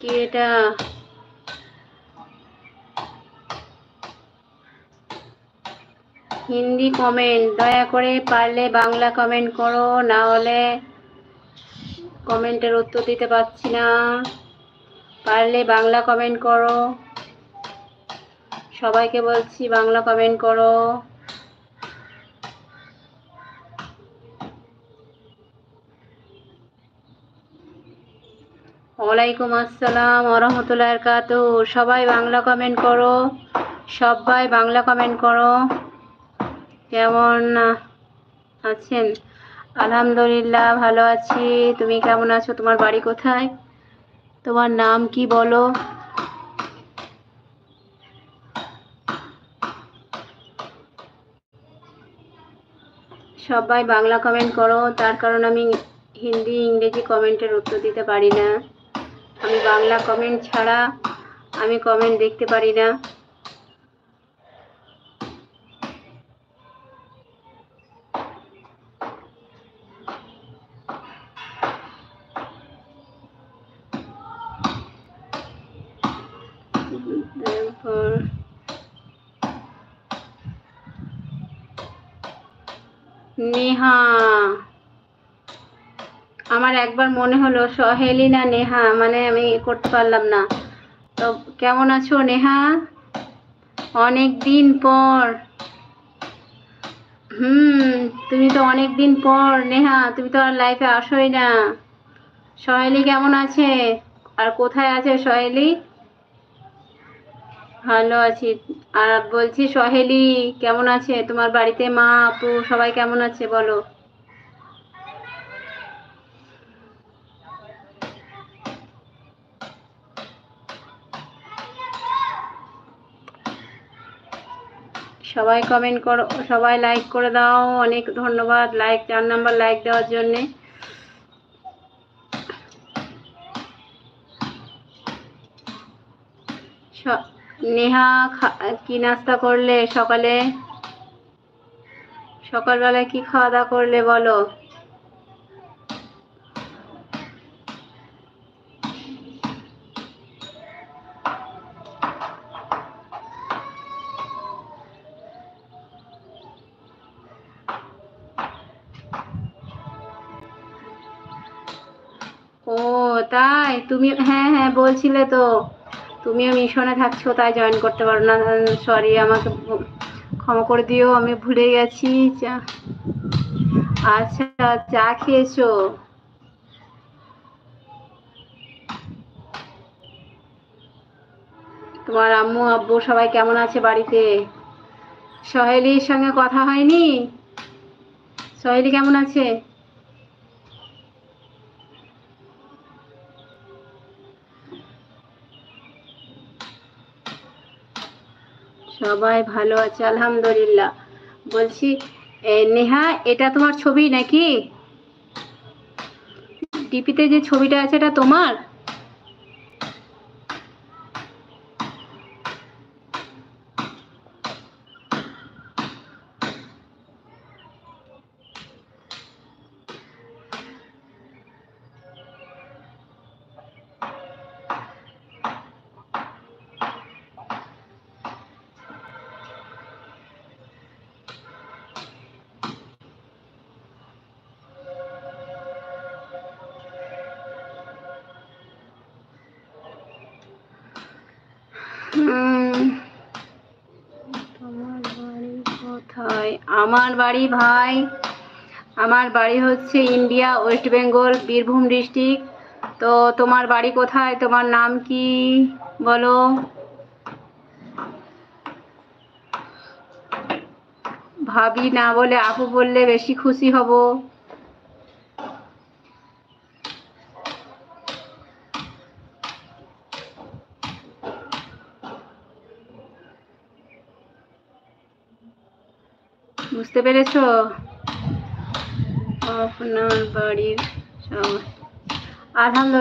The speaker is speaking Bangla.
কি এটা? হিন্দি কমেন্ট, দয়া করে পারলে বাংলা কমেন্ট করো, না হলে কমেন্টের উত্তর দিতে পারছি না। পারলে বাংলা কমেন্ট করো, সবাইকে বলছি বাংলা কমেন্ট করো। ওয়ালাইকুম আসসালাম ওয়া রাহমাতুল্লাহি ওয়া বারাকাতুহু। সবাই বাংলা কমেন্ট করো, সবাই বাংলা কমেন্ট করো। কেমন আছেন? আলহামদুলিল্লাহ ভালো আছি। তুমি কেমন আছো? তোমার বাড়ি কোথায়? তোমার নাম কি বলো? সবাই বাংলা কমেন্ট করো, তার কারণ আমি হিন্দি ইংরেজি কমেন্টের উত্তর দিতে পারি না। আমি বাংলা কমেন্ট ছাড়া আমি কমেন্ট দেখতে পারি না। নেহা, আমার একবার মনে হলো সহেলি না নেহা, মানে আমি করতে পারলাম না। তো কেমন আছো নেহা? অনেক দিন পর। তুমি তো অনেক দিন পর নেহা, তুমি তো আর লাইফে আসোই না। সহেলি কেমন আছে? আর কোথায় আছে সহেলি? ভালো আছি। আর বলছি সহেলি কেমন আছে? তোমার বাড়িতে মা আপু সবাই কেমন আছে বলো? সবাই কমেন্ট করো, সবাই লাইক করে দাও। অনেক ধন্যবাদ লাইক, 4 নাম্বার লাইক দেওয়ার জন্যে। নেহা, কি নাস্তা করলে সকালে? সকালবেলায় কি খাওয়া দাওয়া করলে বলো? ও তাই, তুমি হ্যাঁ হ্যাঁ বলছিলে তো তুমিও মিশনে থাকছো, তাই জয়েন করতে পারো না। সরি, আমাকে ক্ষমা করে দিও, আমি ভুলে গেছি। আচ্ছা, চা খেয়েছো? তোমার আম্মু আব্বু সবাই কেমন আছে বাড়িতে? সহেলির সঙ্গে কথা হয়নি? সহেলি কেমন আছে? সবাই ভালো আছে আলহামদুলিল্লাহ। বলছি নেহা, এটা তোমার ছবি নাকি? ডিপিতে যে ছবিটা আছে এটা তোমার? তোমার বাড়ি কোথায়? আমার বাড়ি ভাই, আমার বাড়ি হচ্ছে India, West Bengal, Birbhum district. তো তোমার বাড়ি কোথায়? তোমার নাম কি বলো? ভাবি না বলে আপু বললে বেশি খুশি হব। বুঝতে পেরেছো? আপনার বাড়ির সবাই আলহামদুলিল্লাহ